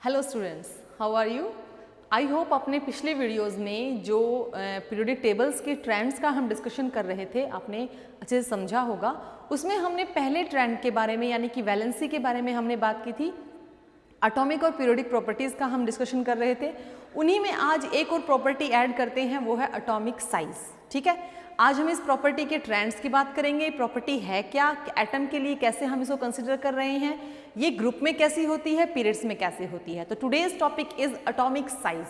Hello students, how are you? I hope अपने पिछले videos में जो पीरियोडिक टेबल्स के ट्रेंड्स का हम डिस्कशन कर रहे थे आपने अच्छे से समझा होगा। उसमें हमने पहले ट्रेंड के बारे में यानी कि वैलेंसी के बारे में हमने बात की थी। एटॉमिक और पीरियोडिक प्रॉपर्टीज़ का हम डिस्कशन कर रहे थे। उन्हीं में आज एक और प्रॉपर्टी ऐड करते हैं, वो है एटॉमिक साइज। ठीक है, आज हम इस प्रॉपर्टी के ट्रेंड्स की बात करेंगे। प्रॉपर्टी है क्या, एटम के लिए कैसे हम इसको कंसिडर कर रहे हैं, ये ग्रुप में कैसी होती है, पीरियड्स में कैसे होती है। तो today's topic is atomic size.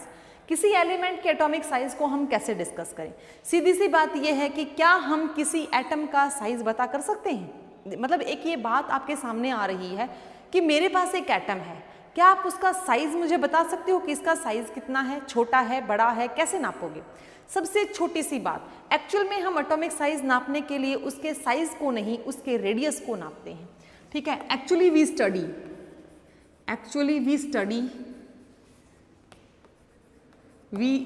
किसी एलिमेंट के एटॉमिक साइज को हम कैसे डिस्कस करें। सीधी सी बात यह है कि क्या हम किसी एटम का साइज बता कर सकते हैं। मतलब एक ये बात आपके सामने आ रही है कि मेरे पास एक एटम है, क्या आप उसका साइज मुझे बता सकते हो कि इसका साइज कितना है, छोटा है, बड़ा है, कैसे नापोगे। सबसे छोटी सी बात, एक्चुअल में हम एटॉमिक साइज नापने के लिए उसके साइज को नहीं, उसके रेडियस को नापते हैं। ठीक है, actually we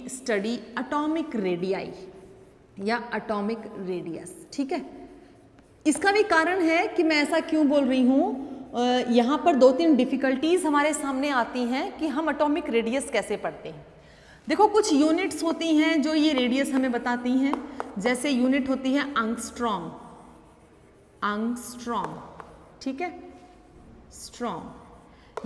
study atomic radii या एटॉमिक रेडियस। ठीक है, इसका भी कारण है कि मैं ऐसा क्यों बोल रही हूँ। यहाँ पर दो तीन डिफिकल्टीज हमारे सामने आती हैं कि हम एटॉमिक रेडियस कैसे पढ़ते हैं। देखो, कुछ यूनिट्स होती हैं जो ये रेडियस हमें बताती हैं। जैसे यूनिट होती है एंगस्ट्रॉम। ठीक है, स्ट्रॉन्ग,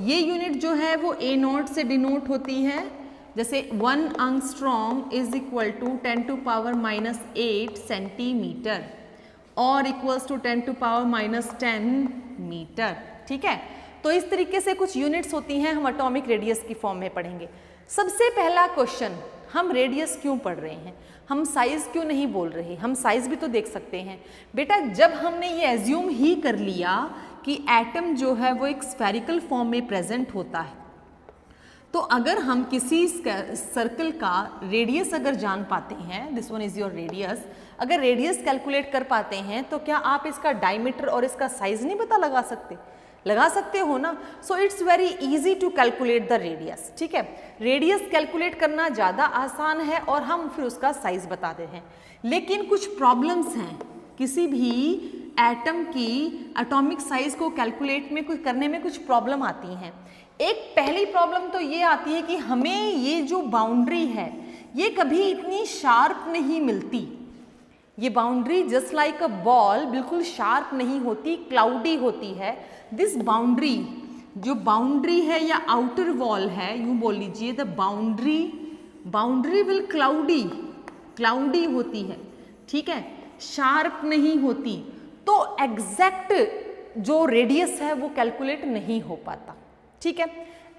ये यूनिट जो है वो A0 से डिनोट होती है। जैसे 1 angstrom is equal to 10⁻⁸ centimetre और इक्वल्स टू 10⁻⁻10 मीटर। ठीक है, तो इस तरीके से कुछ यूनिट्स होती हैं, हम एटॉमिक रेडियस की फॉर्म में पढ़ेंगे। सबसे पहला क्वेश्चन, हम रेडियस क्यों पढ़ रहे हैं, हम साइज क्यों नहीं बोल रहे। हम साइज भी तो देख सकते हैं बेटा। जब हमने ये एज्यूम ही कर लिया कि एटम जो है वो एक स्फेरिकल फॉर्म में प्रेजेंट होता है, तो अगर हम किसी सर्कल का रेडियस अगर जान पाते हैं, this one is your radius, अगर रेडियस कैलकुलेट कर पाते हैं तो क्या आप इसका डायमीटर और इसका साइज नहीं पता लगा सकते? लगा सकते हो ना। So it's very easy to calculate the radius. ठीक है, रेडियस कैलकुलेट करना ज़्यादा आसान है और हम फिर उसका साइज बताते हैं। लेकिन कुछ प्रॉब्लम्स हैं, किसी भी एटम की एटॉमिक साइज को कैलकुलेट में कुछ करने में कुछ प्रॉब्लम आती हैं। एक पहली प्रॉब्लम तो ये आती है कि हमें ये जो बाउंड्री है ये कभी इतनी शार्प नहीं मिलती। ये boundary just like a ball बिल्कुल शार्प नहीं होती, क्लाउडी होती है। दिस बाउंड्री, जो बाउंड्री है या आउटर वॉल है, यूं बोल लीजिए, द बाउंड्री विल क्लाउडी होती है। ठीक है, शार्प नहीं होती, तो एग्जैक्ट जो रेडियस है वो कैलकुलेट नहीं हो पाता। ठीक है,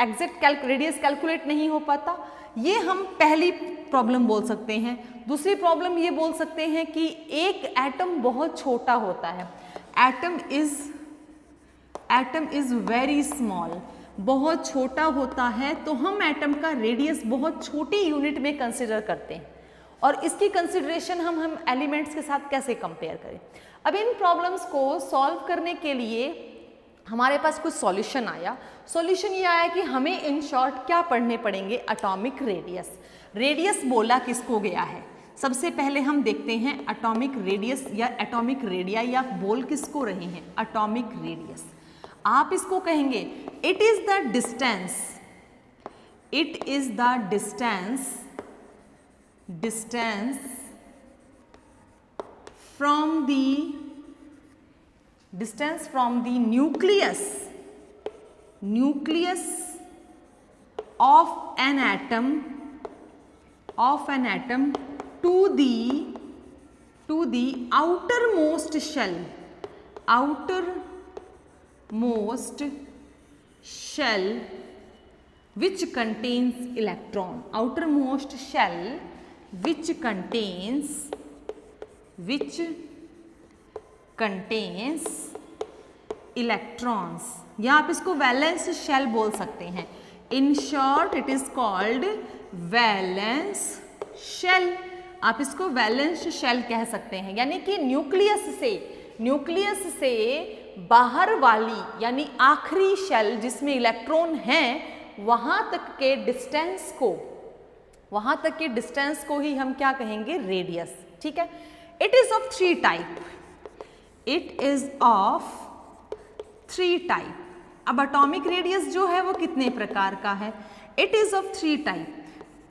एग्जैक्ट रेडियस कैलकुलेट नहीं हो पाता, ये हम पहली प्रॉब्लम बोल सकते हैं। दूसरी प्रॉब्लम ये बोल सकते हैं कि एक एटम बहुत छोटा होता है। एटम इज वेरी स्मॉल, बहुत छोटा होता है, तो हम एटम का रेडियस बहुत छोटी यूनिट में कंसिडर करते हैं। और इसकी कंसिडरेशन हम एलिमेंट्स के साथ कैसे कंपेयर करें। अब इन प्रॉब्लम्स को सॉल्व करने के लिए हमारे पास कुछ सॉल्यूशन आया। सॉल्यूशन ये आया कि हमें इन शॉर्ट क्या पढ़ने पड़ेंगे, एटॉमिक रेडियस। रेडियस बोला किसको गया है, सबसे पहले हम देखते हैं एटॉमिक रेडियस या एटॉमिक रेडियाई आप बोल किसको रहे हैं, एटॉमिक रेडियस। आप इसको कहेंगे it is the distance from the nucleus of an atom to the outermost shell which contains electron. Outermost shell which contains electrons, या आप इसको वैलेंस शेल बोल सकते हैं। In short it is called valence shell. आप इसको valence shell कह सकते हैं, यानी कि न्यूक्लियस से बाहर वाली यानी आखिरी शेल जिसमें इलेक्ट्रॉन हैं, वहां तक के डिस्टेंस को ही हम क्या कहेंगे, रेडियस। ठीक है, it is of three type. अब एटॉमिक रेडियस जो है वो कितने प्रकार का है? It is of 3 type,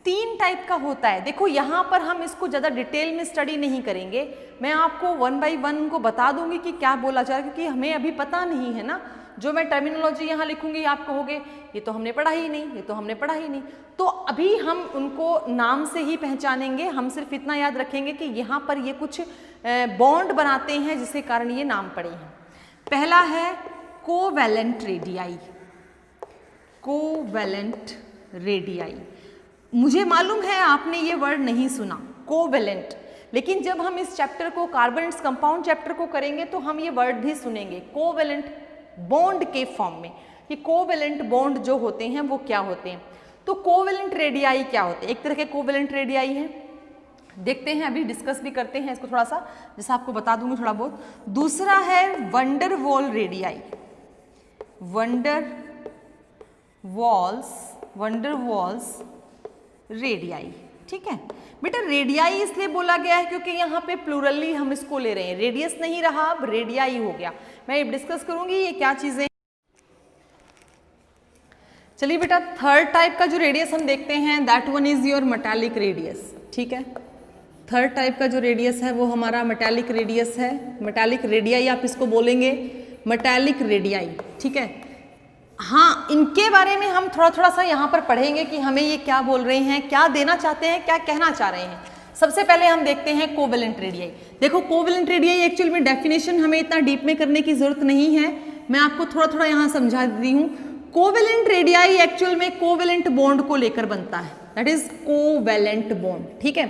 3 type का होता है। देखो यहाँ पर हम इसको ज़्यादा डिटेल में स्टडी नहीं करेंगे, मैं आपको 1 बाय 1 उनको बता दूंगी कि क्या बोला जा रहा है, क्योंकि हमें अभी पता नहीं है ना। जो मैं टर्मिनोलॉजी यहाँ लिखूंगी आप कहोगे ये तो हमने पढ़ा ही नहीं, ये तो हमने पढ़ा ही नहीं। तो अभी हम उनको नाम से ही पहचानेंगे, हम सिर्फ इतना याद रखेंगे कि यहाँ पर ये कुछ बॉन्ड बनाते हैं जिसके कारण ये नाम पड़े हैं। पहला है कोवैलेंट रेडियाई, कोवैलेंट रेडियाई। मुझे मालूम है आपने ये वर्ड नहीं सुना कोवैलेंट, लेकिन जब हम इस चैप्टर को कार्बोनेट्स कंपाउंड चैप्टर को करेंगे तो हम ये वर्ड भी सुनेंगे कोवैलेंट बॉन्ड के फॉर्म में। ये कोवैलेंट बॉन्ड जो होते हैं वो क्या होते हैं? तो कोवैलेंट रेडियाई क्या होते हैं? एक तरह के कोवैलेंट रेडियाई हैं, देखते हैं, अभी डिस्कस भी करते हैं इसको थोड़ा सा, जैसे आपको बता दूंगी थोड़ा बहुत। दूसरा है wonder wall radii, wonder walls radii. ठीक है बेटा, रेडियाई इसलिए बोला गया है क्योंकि यहाँ पे प्लूरली हम इसको ले रहे हैं, रेडियस नहीं रहा, अब रेडियाई हो गया। मैं ये डिस्कस करूंगी ये क्या चीजें। चलिए बेटा, थर्ड टाइप का जो रेडियस हम देखते हैं that one is your metallic radius. ठीक है, थर्ड टाइप का जो रेडियस है वो हमारा मेटालिक रेडियस है, मेटालिक रेडियाई आप इसको बोलेंगे, मेटालिक रेडियाई। ठीक है, हाँ इनके बारे में हम थोड़ा सा यहाँ पर पढ़ेंगे कि हमें ये क्या बोल रहे हैं, क्या देना चाहते हैं, क्या कहना चाह रहे हैं। सबसे पहले हम देखते हैं कोवैलेंट रेडियाई। देखो कोवैलेंट रेडियाई एक्चुअल में डेफिनेशन हमें इतना डीप में करने की जरूरत नहीं है, मैं आपको थोड़ा यहाँ समझा दी हूँ। कोवैलेंट रेडियाई एक्चुअल में कोवैलेंट बॉन्ड को लेकर बनता है, दैट इज कोवैलेंट बॉन्ड। ठीक है,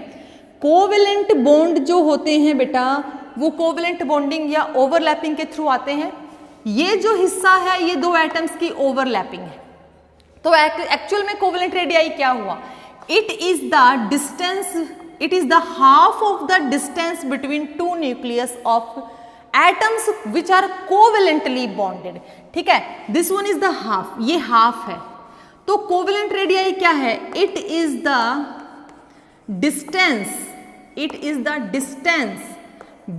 कोवैलेंट बॉन्ड जो होते हैं बेटा वो कोवैलेंट बॉन्डिंग या ओवरलैपिंग के थ्रू आते हैं। ये जो हिस्सा है ये 2 एटम्स की ओवरलैपिंग है। तो एक्चुअल में कोवैलेंट रेडियाई क्या हुआ? It is the distance, it is the half of the distance between 2 nucleus of atoms which are covalently bonded. ठीक है, this one is the half, ये हाफ है। तो कोवैलेंट रेडियाई क्या है? It is the distance, it is the distance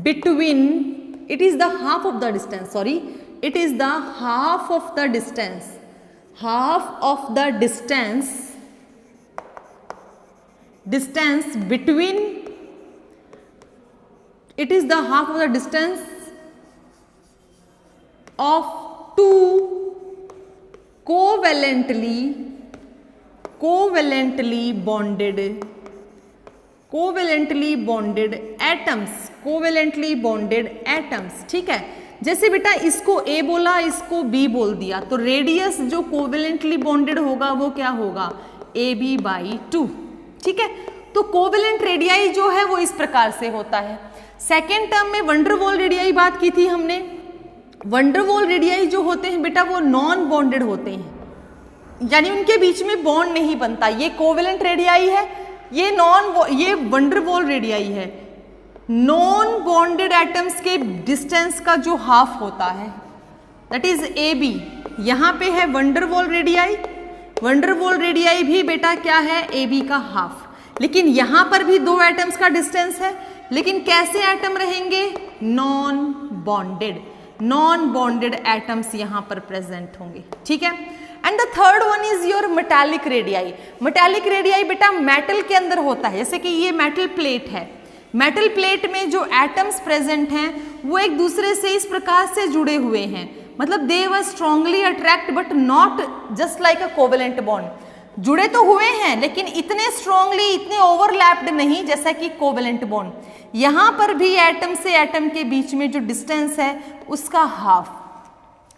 between, it is the half of the distance, sorry, it is the half of the distance, half of the distance between, it is the half of the distance of 2 covalently bonded atoms। ठीक है, जैसे बेटा इसको A बोला, इसको B बोल दिया, तो रेडियस जो कोवैलेंटली बॉन्डेड होगा वो क्या होगा? AB/2। ठीक है, तो कोवैलेंट रेडियाई जो है वो इस प्रकार से होता है। सेकेंड टर्म में वंडर वॉल रेडियाई बात की थी हमने। वंडर वॉल रेडियाई जो होते हैं बेटा वो नॉन बॉन्डेड होते हैं, यानी उनके बीच में बॉन्ड नहीं बनता। ये कोवैलेंट रेडियाई है, ये वंडर वॉल रेडियाई है। नॉन बॉन्डेड एटम्स के डिस्टेंस का जो हाफ होता है दैट इज AB। यहाँ पे है wonder wall radii, wonder wall radii भी बेटा क्या है? AB का हाफ। लेकिन यहाँ पर भी 2 एटम्स का डिस्टेंस है, लेकिन कैसे एटम रहेंगे? नॉन बॉन्डेड एटम्स यहाँ पर प्रेजेंट होंगे। ठीक है, and the third one is your metallic radii. Metallic radii बेटा मेटल के अंदर होता है, जैसे कि ये मेटल प्लेट है, मेटल प्लेट में जो एटम्स प्रेजेंट हैं वो एक दूसरे से इस प्रकार से जुड़े हुए हैं, मतलब they were strongly attract but not just like a covalent bond. जुड़े तो हुए हैं लेकिन इतने स्ट्रांगली, इतने ओवरलैप्ड नहीं जैसा कि कोवैलेंट बॉन्ड। यहाँ पर भी एटम से एटम के बीच में जो डिस्टेंस है उसका हाफ।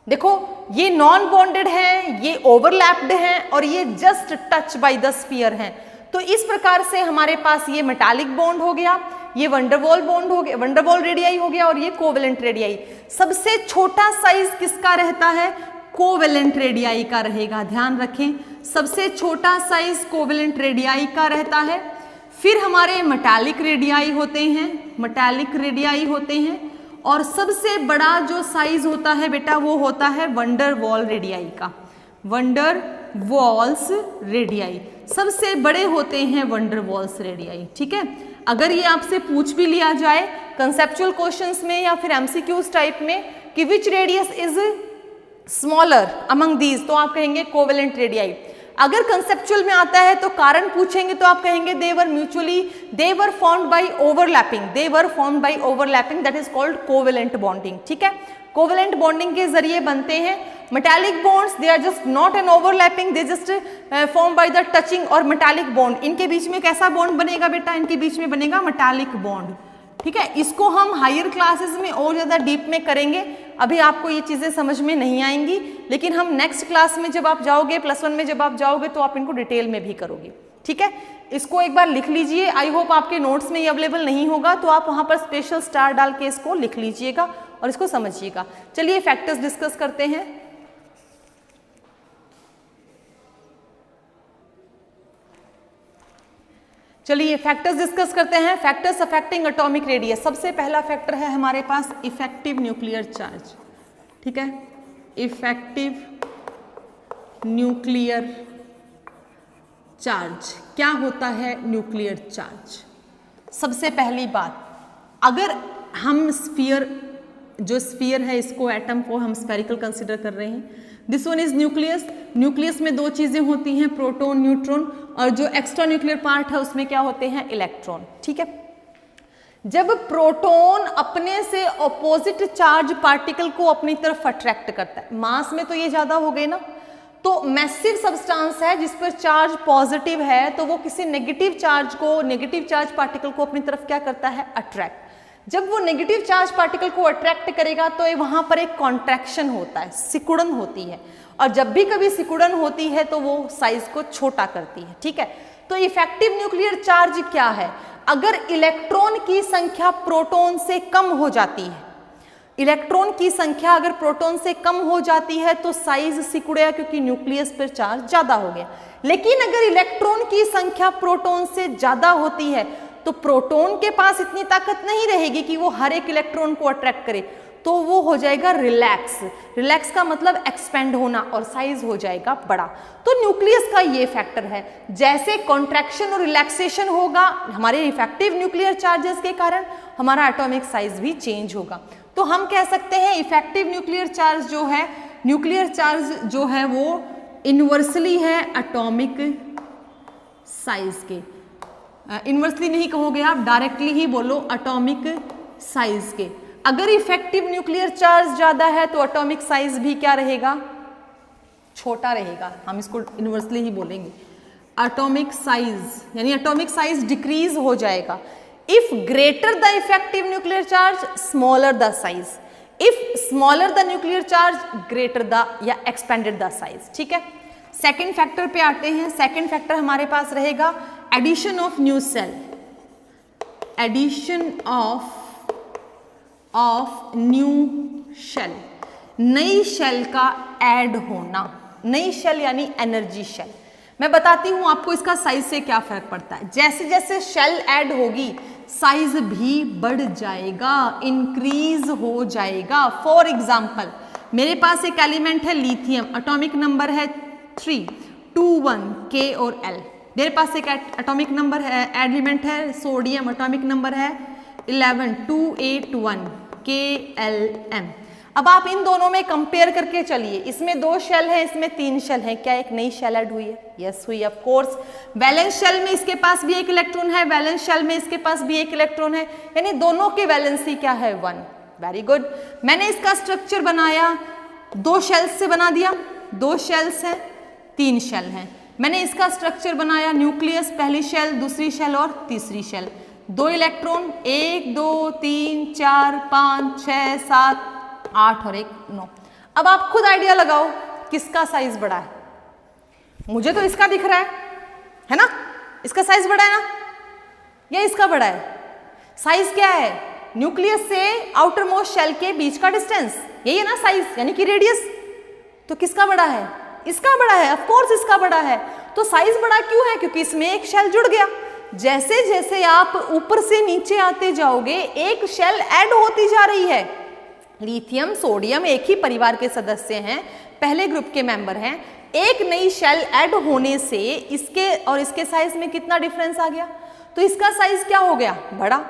देखो ये नॉन बॉन्डेड है, ये ओवरलैप्ड है और ये just touch by the sphere है। तो इस प्रकार से हमारे पास ये मेटालिक बॉन्ड हो गया, ये वंडरवॉल बॉन्ड हो गया, वंडरवॉल रेडियाई हो गया, और ये कोवैलेंट रेडियाई। सबसे छोटा साइज किसका रहता है? कोवैलेंट रेडियाई का रहेगा, ध्यान रखें, सबसे छोटा साइज कोवैलेंट रेडियाई का रहता है। फिर हमारे मेटालिक रेडियाई होते हैं, मेटालिक रेडियाई होते हैं, और सबसे बड़ा जो साइज होता है बेटा वो होता है वंडर वॉल रेडियाई का, वंडर वॉल्स रेडियाई। सबसे बड़े होते हैं वंडर वॉल्स रेडियाई। ठीक है, अगर ये आपसे पूछ भी लिया जाए कंसेप्चुअल क्वेश्चंस में या फिर एमसीक्यूज टाइप में कि which radius is smaller among these तो आप कहेंगे कोवेलेंट रेडियाई। अगर कंसेप्चुअल में आता है तो कारण पूछेंगे तो आप कहेंगे they were formed by overlapping that is called covalent bonding. ठीक है, कोवेलेंट बॉन्डिंग के जरिए बनते हैं। Metallic bonds they are just not an overlapping, they just form by the touching और मेटालिक बॉन्ड। इनके बीच में कैसा बॉन्ड बनेगा बेटा? इनके बीच में बनेगा मेटालिक बॉन्ड। ठीक है, इसको हम हायर क्लासेस में और ज़्यादा डीप में करेंगे, अभी आपको ये चीज़ें समझ में नहीं आएंगी, लेकिन हम नेक्स्ट क्लास में जब आप जाओगे, +1 में जब आप जाओगे तो आप इनको डिटेल में भी करोगे। ठीक है, इसको एक बार लिख लीजिए। आई होप आपके नोट्स में ये अवेलेबल नहीं होगा तो आप वहाँ पर स्पेशल स्टार डाल के इसको लिख लीजिएगा और इसको समझिएगा। चलिए फैक्टर्स डिस्कस करते हैं। चलिए फैक्टर्स डिस्कस करते हैं। Factors affecting atomic radius. सबसे पहला फैक्टर है हमारे पास इफेक्टिव न्यूक्लियर चार्ज। ठीक है, इफेक्टिव न्यूक्लियर चार्ज। क्या होता है न्यूक्लियर चार्ज? सबसे पहली बात, अगर हम जो स्फीयर है इसको, एटम को हम स्फेरिकल कंसिडर कर रहे हैं। This one is nucleus. Nucleus में दो चीजें होती हैं, प्रोटॉन न्यूट्रॉन, और जो एक्स्ट्रा न्यूक्लियर पार्ट है उसमें क्या होते हैं? इलेक्ट्रॉन। ठीक है, जब प्रोटॉन अपने से ऑपोजिट चार्ज पार्टिकल को अपनी तरफ अट्रैक्ट करता है, मास में तो ये ज्यादा हो गए ना, तो मैसिव सब्सटेंस है जिस पर चार्ज पॉजिटिव है, तो वो किसी नेगेटिव चार्ज पार्टिकल को अपनी तरफ क्या करता है? अट्रैक्ट। जब वो नेगेटिव चार्ज पार्टिकल को अट्रैक्ट करेगा तो वहां पर एक कॉन्ट्रैक्शन होता है, सिकुड़न होती है, और जब भी कभी सिकुड़न होती है तो वो साइज को छोटा करती है। ठीक है, तो इफेक्टिव न्यूक्लियर चार्ज क्या है? अगर इलेक्ट्रॉन की संख्या प्रोटॉन से कम हो जाती है, इलेक्ट्रॉन की संख्या अगर प्रोटॉन से कम हो जाती है तो साइज सिकुड़ेगा, क्योंकि न्यूक्लियस पर चार्ज ज्यादा हो गया। लेकिन अगर इलेक्ट्रॉन की संख्या प्रोटॉन से ज्यादा होती है तो प्रोटॉन के पास इतनी ताकत नहीं रहेगी कि वो हर एक इलेक्ट्रॉन को अट्रैक्ट करे, तो वो हो जाएगा रिलैक्स। रिलैक्स का मतलब एक्सपेंड होना, और साइज हो जाएगा बड़ा। तो न्यूक्लियस का ये फैक्टर है। जैसे कॉन्ट्रैक्शन और रिलैक्सेशन होगा हमारे इफेक्टिव न्यूक्लियर चार्जेस के कारण, हमारा एटॉमिक साइज भी चेंज होगा। तो हम कह सकते हैं इफेक्टिव न्यूक्लियर चार्ज जो है वो इनवर्सली है एटॉमिक साइज के। इनवर्सली नहीं कहोगे आप, डायरेक्टली ही बोलो एटॉमिक साइज के। अगर इफेक्टिव न्यूक्लियर चार्ज ज्यादा है तो एटॉमिक साइज भी क्या रहेगा? छोटा रहेगा। हम इसको इनवर्सली ही बोलेंगे। एटॉमिक साइज यानी एटॉमिक साइज डिक्रीज हो जाएगा। If greater the effective nuclear charge, smaller the size. If smaller the nuclear charge, greater the या एक्सपेंडेड द साइज। ठीक है, सेकेंड फैक्टर पे आते हैं। सेकेंड फैक्टर हमारे पास रहेगा addition of new cell. Addition of new shell, नई शेल का ऐड होना। नई शेल यानी एनर्जी शेल। मैं बताती हूं आपको इसका साइज से क्या फर्क पड़ता है। जैसे जैसे शेल ऐड होगी साइज भी बढ़ जाएगा, इंक्रीज हो जाएगा। फॉर एग्जाम्पल, मेरे पास एक एलिमेंट है लिथियम, एटॉमिक नंबर है 3, 2, 1, K और L। मेरे पास एक एटॉमिक नंबर है, एलिमेंट है सोडियम, एटॉमिक नंबर है 11, 2, 8, 1, KLM। अब आप इन दोनों में कंपेयर करके चलिए। इसमें 2 शेल है, इसमें 3 शेल है। क्या एक नई शेल ऐड हुई है? यस हुई, ऑफ कोर्स। वैलेंस शेल में इसके पास भी एक इलेक्ट्रॉन है, वैलेंस शेल में इसके पास भी एक इलेक्ट्रॉन है, यानी दोनों की वैलेंसी क्या है? 1। Very good. मैंने इसका स्ट्रक्चर बनाया, 2 शेल्स से बना दिया। 2 शेल्स हैं, 3 शेल हैं। मैंने इसका स्ट्रक्चर बनाया, न्यूक्लियस, पहली शेल, दूसरी शेल और तीसरी शेल। 2 इलेक्ट्रॉन, 1, 2, 3, 4, 5, 6, 7, 8 और 1, 9। अब आप खुद आइडिया लगाओ किसका साइज बड़ा है। मुझे तो इसका दिख रहा है ना? इसका साइज बड़ा है ना, या इसका बड़ा है? साइज क्या है? न्यूक्लियस से आउटर मोस्ट शेल के बीच का डिस्टेंस, यही है ना साइज, यानी कि रेडियस। तो किसका बड़ा है? इसका बड़ा है, ऑफ कोर्स इसका बड़ा है। तो साइज बड़ा क्यों है? क्योंकि इसमें एक शेल जुड़ गया। जैसे जैसे आप ऊपर से नीचे आते जाओगे एक शेल ऐड होती जा रही है। लिथियम, सोडियम एक ही परिवार के सदस्य हैं, पहले ग्रुप के मेंबर हैं। एक नई शेल ऐड होने से इसके और इसके साइज में कितना डिफरेंस आ गया? तो इसका साइज क्या हो गया? बड़ा।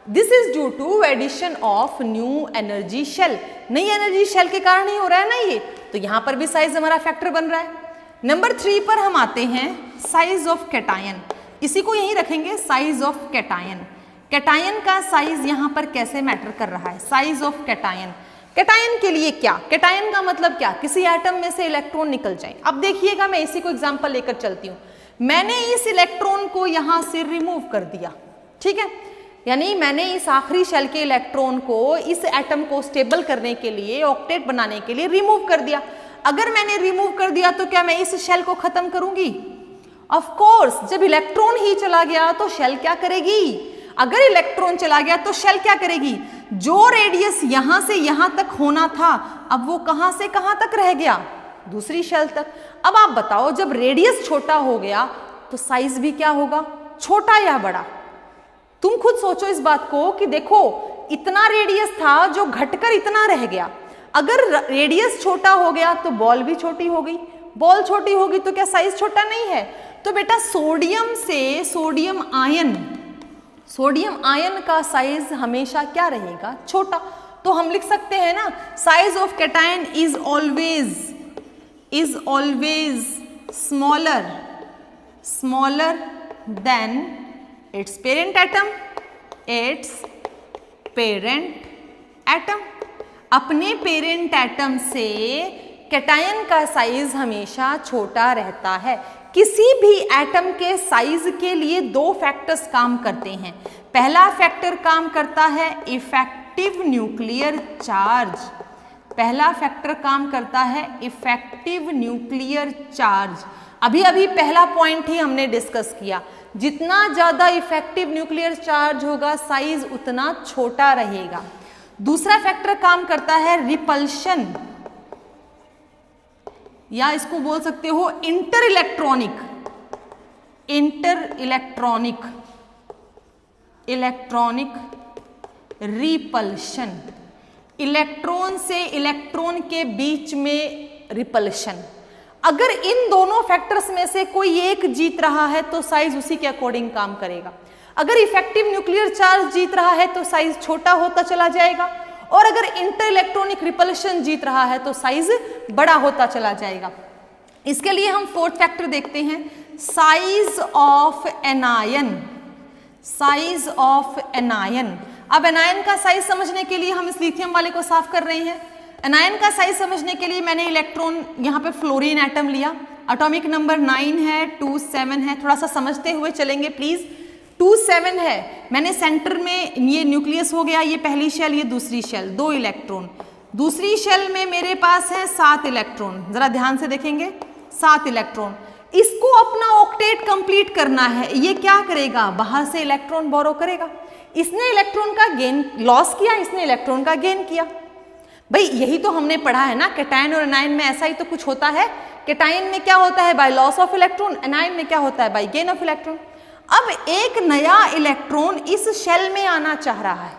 This is due to addition of new energy shell. नई एनर्जी शेल के कारण ही हो रहा है ना ये। तो यहाँ पर भी साइज हमारा फैक्टर बन रहा है। नंबर 3 पर हम आते हैं, साइज ऑफ कैटायन। इसी को यहीं रखेंगे, साइज ऑफ कैटायन। कैटायन का साइज यहाँ पर कैसे मैटर कर रहा है, साइज ऑफ कैटायन। कैटायन के लिए क्या, कैटायन का मतलब क्या, किसी एटम में से इलेक्ट्रॉन निकल जाए। अब देखिएगा, मैं इसी को एग्जांपल लेकर चलती हूँ। मैंने इस इलेक्ट्रॉन को यहाँ से रिमूव कर दिया, ठीक है, यानी मैंने इस आखिरी शेल के इलेक्ट्रॉन को इस एटम को स्टेबल करने के लिए, ऑक्टेट बनाने के लिए रिमूव कर दिया। अगर मैंने रिमूव कर दिया तो क्या मैं इस शेल को खत्म करूंगी? ऑफ कोर्स, जब इलेक्ट्रॉन ही चला गया तो शेल क्या करेगी? अगर इलेक्ट्रॉन चला गया तो शेल क्या करेगी? जो रेडियस यहां से यहां तक होना था, अब वो कहां से कहां तक रह गया? दूसरी शेल तक। अब आप बताओ, जब रेडियस छोटा हो गया तो साइज भी क्या होगा, छोटा या बड़ा? तुम खुद सोचो इस बात को कि देखो, इतना रेडियस था जो घटकर इतना रह गया। अगर रेडियस छोटा हो गया तो बॉल भी छोटी हो गई, बॉल छोटी होगी तो क्या साइज छोटा नहीं है? तो बेटा सोडियम से सोडियम आयन का साइज हमेशा क्या रहेगा? छोटा। तो हम लिख सकते हैं ना, size of cation is always smaller than it's parent atom. अपने पेरेंट एटम से कैटायन का साइज हमेशा छोटा रहता है। किसी भी एटम के साइज के लिए 2 फैक्टर्स काम करते हैं। पहला फैक्टर काम करता है इफेक्टिव न्यूक्लियर चार्ज। पहला फैक्टर काम करता है इफेक्टिव न्यूक्लियर चार्ज। अभी अभी पहला पॉइंट ही हमने डिस्कस किया, जितना ज्यादा इफेक्टिव न्यूक्लियर चार्ज होगा साइज उतना छोटा रहेगा। दूसरा फैक्टर काम करता है रिपल्शन, या इसको बोल सकते हो इंटर इलेक्ट्रॉनिक रिपल्शन। इलेक्ट्रॉन से इलेक्ट्रॉन के बीच में रिपल्शन। अगर इन दोनों फैक्टर्स में से कोई एक जीत रहा है तो साइज उसी के अकॉर्डिंग काम करेगा। अगर इफेक्टिव न्यूक्लियर चार्ज जीत रहा है तो साइज छोटा होता चला जाएगा, और अगर इंटर इलेक्ट्रॉनिक रिपल्शन जीत रहा है तो साइज बड़ा होता चला जाएगा। इसके लिए हम 4th फैक्टर देखते हैं, साइज ऑफ एनायन। अब एनायन का साइज समझने के लिए हम इस लिथियम वाले को साफ कर रहे हैं। एनायन का साइज समझने के लिए मैंने इलेक्ट्रॉन यहाँ पे फ्लोरीन एटम लिया, एटॉमिक नंबर 9 है, 2 7 है। थोड़ा सा समझते हुए चलेंगे प्लीज। 2 7 है, मैंने सेंटर में ये न्यूक्लियस हो गया, ये पहली शेल, ये दूसरी शेल, 2 इलेक्ट्रॉन। दूसरी शेल में मेरे पास है 7 इलेक्ट्रॉन। जरा ध्यान से देखेंगे, 7 इलेक्ट्रॉन। इसको अपना ऑक्टेट कंप्लीट करना है। ये क्या करेगा? बाहर से इलेक्ट्रॉन बोरो करेगा। इसने इलेक्ट्रॉन का गेन लॉस किया, इसने इलेक्ट्रॉन का गेन किया। भाई यही तो हमने पढ़ा है ना, कैटायन और एनायन में ऐसा ही तो कुछ होता है। कैटायन में क्या होता है? By loss of electron. Anion में क्या होता है? By gain of electron. अब एक नया इलेक्ट्रॉन इस शेल में आना चाह रहा है।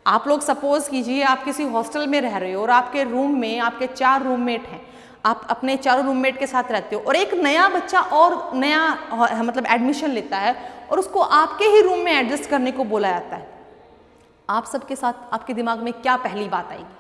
आप लोग सपोज कीजिए आप किसी हॉस्टल में रह रहे हो और आपके रूम में आपके 4 रूममेट हैं, आप अपने चारों रूममेट के साथ रहते हो, और एक नया बच्चा और नया मतलब एडमिशन लेता है और उसको आपके ही रूम में एडजस्ट करने को बोला जाता है। आप सबके साथ आपके दिमाग में क्या पहली बात आएगी?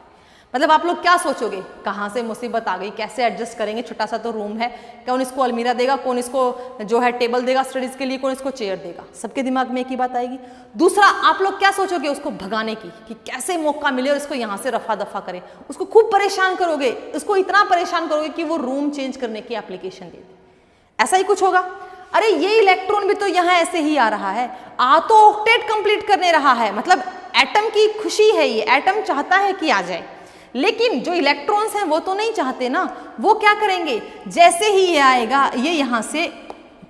मतलब आप लोग क्या सोचोगे? कहाँ से मुसीबत आ गई, कैसे एडजस्ट करेंगे, छोटा सा तो रूम है, कौन इसको अलमीरा देगा, कौन इसको जो है टेबल देगा स्टडीज के लिए, कौन इसको चेयर देगा। सबके दिमाग में एक ही बात आएगी। दूसरा, आप लोग क्या सोचोगे? उसको भगाने की, कि कैसे मौका मिले और इसको यहाँ से रफा दफा करें। उसको खूब परेशान करोगे, उसको इतना परेशान करोगे कि वो रूम चेंज करने की एप्लीकेशन दे दे। ऐसा ही कुछ होगा। अरे ये इलेक्ट्रॉन भी तो यहाँ ऐसे ही आ रहा है, आ तो ऑक्टेट कंप्लीट करने रहा है, मतलब एटम की खुशी है, ये एटम चाहता है कि आ जाए, लेकिन जो इलेक्ट्रॉन्स हैं वो तो नहीं चाहते ना। वो क्या करेंगे? जैसे ही ये आएगा, ये यहाँ से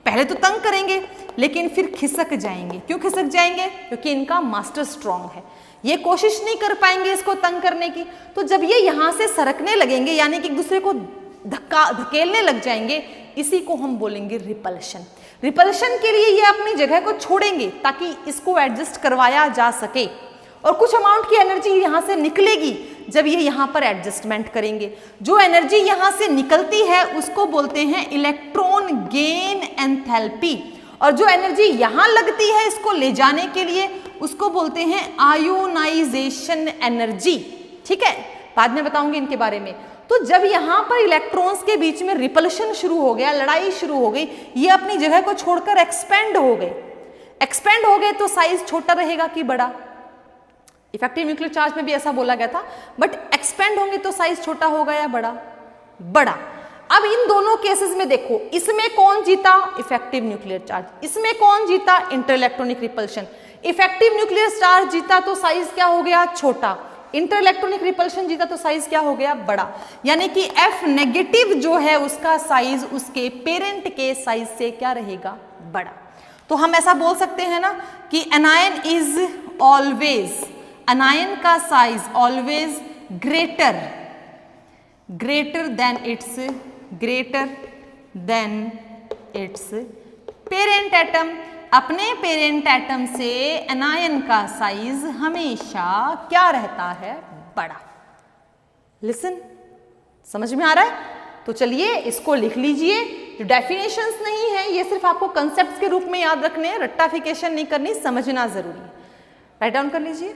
पहले तो तंग करेंगे, लेकिन फिर खिसक जाएंगे। क्यों खिसक जाएंगे? क्योंकि इनका मास्टर स्ट्रॉन्ग है, ये कोशिश नहीं कर पाएंगे इसको तंग करने की। तो जब ये यहाँ से सरकने लगेंगे, यानी कि एक दूसरे को धकेलने लग जाएंगे, इसी को हम बोलेंगे रिपल्शन। रिपल्शन के लिए ये अपनी जगह को छोड़ेंगे ताकि इसको एडजस्ट करवाया जा सके, और कुछ अमाउंट की एनर्जी यहाँ से निकलेगी जब ये यहाँ पर एडजस्टमेंट करेंगे। जो एनर्जी यहाँ से निकलती है उसको बोलते हैं इलेक्ट्रॉन गेन एंथैल्पी, और जो एनर्जी यहाँ लगती है इसको ले जाने के लिए उसको बोलते हैं आयोनाइजेशन एनर्जी। ठीक है, बाद में बताऊंगी इनके बारे में। तो जब यहाँ पर इलेक्ट्रॉन्स के बीच में रिपल्शन शुरू हो गया, लड़ाई शुरू हो गई, ये अपनी जगह को छोड़कर एक्सपेंड हो गए। एक्सपेंड हो गए तो साइज छोटा रहेगा कि बड़ा? इफेक्टिव न्यूक्लियर चार्ज में भी ऐसा बोला गया था, बट एक्सपेंड होंगे तो साइज छोटा होगा या बड़ा? बड़ा। अब इन दोनों केसेस में देखो, इसमें कौन जीता? Effective nuclear charge. इसमें कौन जीता? इंटरइलेक्ट्रॉनिक रिपल्शन। इफेक्टिव न्यूक्लियर चार्ज जीता तो साइज क्या हो गया? छोटा। इंटरइलेक्ट्रॉनिक रिपल्शन जीता तो साइज क्या हो गया? बड़ा। यानी कि F नेगेटिव जो है उसका साइज उसके पेरेंट के साइज से क्या रहेगा? बड़ा। तो हम ऐसा बोल सकते हैं ना कि एनायन इज ऑलवेज, एनायन का size always greater than it's parent atom. अपने पेरेंट एटम से एनायन का साइज हमेशा क्या रहता है? बड़ा। लिसन, समझ में आ रहा है? तो चलिए इसको लिख लीजिए। जो डेफिनेशंस नहीं है ये सिर्फ आपको कंसेप्ट्स के रूप में याद रखने हैं, रट्टाफिकेशन नहीं करनी, समझना जरूरी है। राइट डाउन कर लीजिए।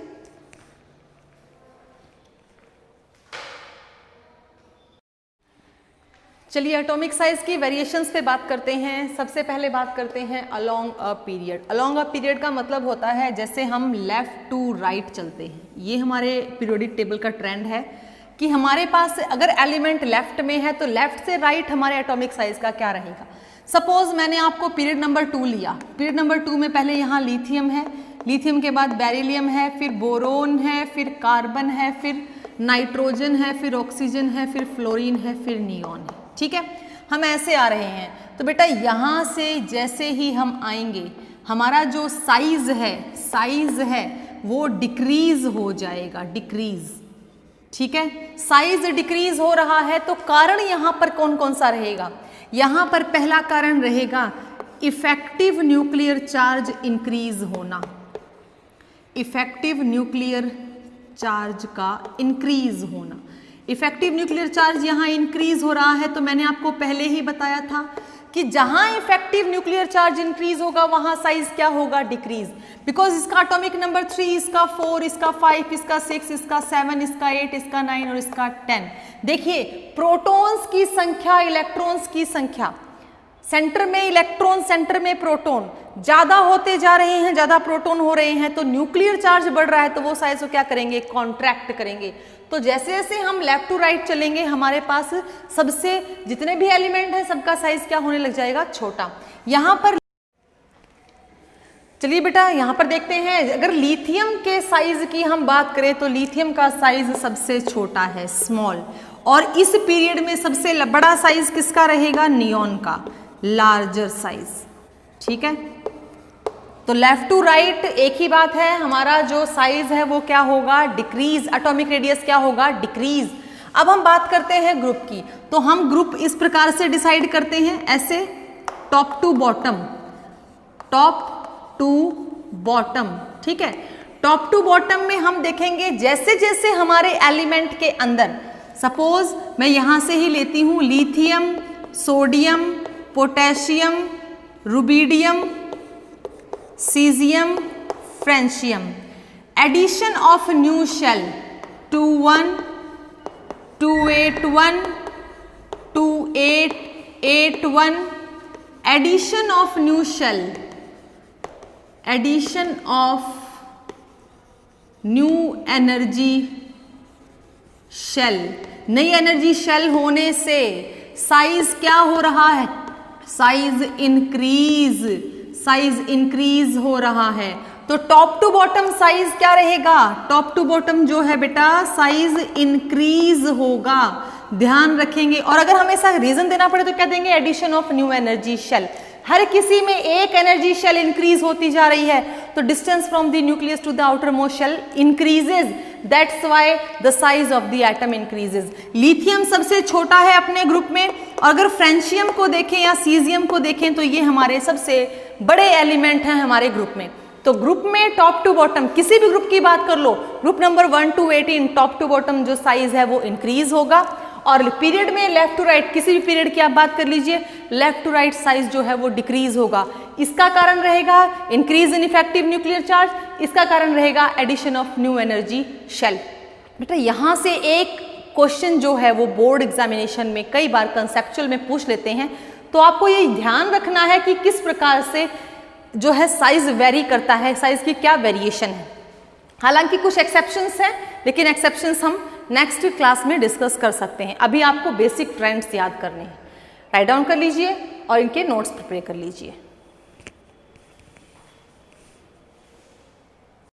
चलिए एटॉमिक साइज की वेरिएशंस पे बात करते हैं। सबसे पहले बात करते हैं along a period. Along a period का मतलब होता है जैसे हम लेफ्ट टू राइट चलते हैं। ये हमारे पीरियोडिक टेबल का ट्रेंड है कि हमारे पास अगर एलिमेंट लेफ्ट में है तो लेफ्ट से राइट हमारे एटॉमिक साइज का क्या रहेगा। सपोज मैंने आपको पीरियड नंबर 2 लिया। पीरियड नंबर 2 में पहले यहाँ लिथियम है, लिथियम के बाद बेरिलियम है, फिर बोरोन है, फिर कार्बन है, फिर नाइट्रोजन है, फिर ऑक्सीजन है, फिर फ्लोरीन है, फिर नियॉन है। ठीक है, हम ऐसे आ रहे हैं। तो बेटा यहाँ से जैसे ही हम आएंगे हमारा जो साइज है वो डिक्रीज हो जाएगा, डिक्रीज। ठीक है, साइज डिक्रीज हो रहा है तो कारण यहाँ पर कौन कौन सा रहेगा? यहाँ पर पहला कारण रहेगा इफेक्टिव न्यूक्लियर चार्ज इंक्रीज होना। इफेक्टिव न्यूक्लियर चार्ज का इंक्रीज होना। इफेक्टिव न्यूक्लियर चार्ज यहाँ इंक्रीज हो रहा है तो मैंने आपको पहले ही बताया था कि जहां इफेक्टिव न्यूक्लियर चार्ज इंक्रीज होगा वहां साइज क्या होगा? डिक्रीज। बिकॉज इसका एटॉमिक नंबर 3, इसका 4, इसका 5, इसका 6, इसका 7, इसका 8, इसका 9 और इसका 10। देखिए प्रोटॉन्स की संख्या, इलेक्ट्रॉन्स की संख्या, सेंटर में इलेक्ट्रॉन, सेंटर में प्रोटॉन ज्यादा होते जा रहे हैं, ज्यादा प्रोटॉन हो रहे हैं तो न्यूक्लियर चार्ज बढ़ रहा है तो वो साइज को क्या करेंगे? कॉन्ट्रैक्ट करेंगे। तो जैसे जैसे हम लेफ्ट टू राइट चलेंगे हमारे पास सबसे जितने भी एलिमेंट हैं सबका साइज क्या होने लग जाएगा? छोटा। यहां पर चलिए बेटा यहां पर देखते हैं, अगर लिथियम के साइज की हम बात करें तो लिथियम का साइज सबसे छोटा है, स्मॉल। और इस पीरियड में सबसे बड़ा साइज किसका रहेगा? नियॉन का, लार्जर साइज। ठीक है, तो लेफ्ट टू राइट एक ही बात है, हमारा जो साइज है वो क्या होगा? डिक्रीज। एटॉमिक रेडियस क्या होगा? डिक्रीज। अब हम बात करते हैं ग्रुप की, तो हम ग्रुप इस प्रकार से डिसाइड करते हैं, ऐसे top to bottom, top to bottom. ठीक है, टॉप टू बॉटम में हम देखेंगे जैसे जैसे हमारे एलिमेंट के अंदर, सपोज मैं यहां से ही लेती हूं lithium, sodium, potassium, rubidium, caesium, francium, addition of new shell 2,1, 2,8,1, 2,8,8,1, addition of new shell, addition of new energy shell. नई एनर्जी शेल होने से साइज क्या हो रहा है? साइज इंक्रीज हो रहा है। तो टॉप टू बॉटम साइज क्या रहेगा? टॉप टू बॉटम जो है बेटा साइज इंक्रीज होगा, ध्यान रखेंगे। और अगर हमें ऐसा रीजन देना पड़े तो क्या देंगे? Addition of new energy shell. हर किसी में एक एनर्जी शेल इंक्रीज होती जा रही है तो distance from the nucleus to the outermost shell increases, that's why the size of the atom increases. Lithium सबसे छोटा है अपने ग्रुप में, और अगर फ्रेंशियम को देखें या सीजियम को देखें तो ये हमारे सबसे बड़े एलिमेंट हैं हमारे ग्रुप में। तो ग्रुप में टॉप टू बॉटम किसी भी ग्रुप की बात कर लो, group number 1 to 18 top to bottom जो साइज है वो इंक्रीज होगा। और पीरियड में लेफ्ट टू राइट किसी भी पीरियड की आप बात कर लीजिए, लेफ्ट टू राइट साइज जो है वो डिक्रीज होगा। इसका कारण रहेगा increase in effective nuclear charge, इसका कारण रहेगा addition of new energy shell. बेटा यहां से एक क्वेश्चन जो है वो बोर्ड एग्जामिनेशन में कई बार कंसेप्चुअल में पूछ लेते हैं, तो आपको ये ध्यान रखना है कि किस प्रकार से जो है साइज वेरी करता है, साइज की क्या वेरिएशन है। हालांकि कुछ एक्सेप्शंस हैं, लेकिन एक्सेप्शंस हम नेक्स्ट क्लास में डिस्कस कर सकते हैं। अभी आपको बेसिक ट्रेंड्स याद करने हैं। राइट डाउन कर लीजिए और इनके नोट्स प्रिपेयर कर लीजिए।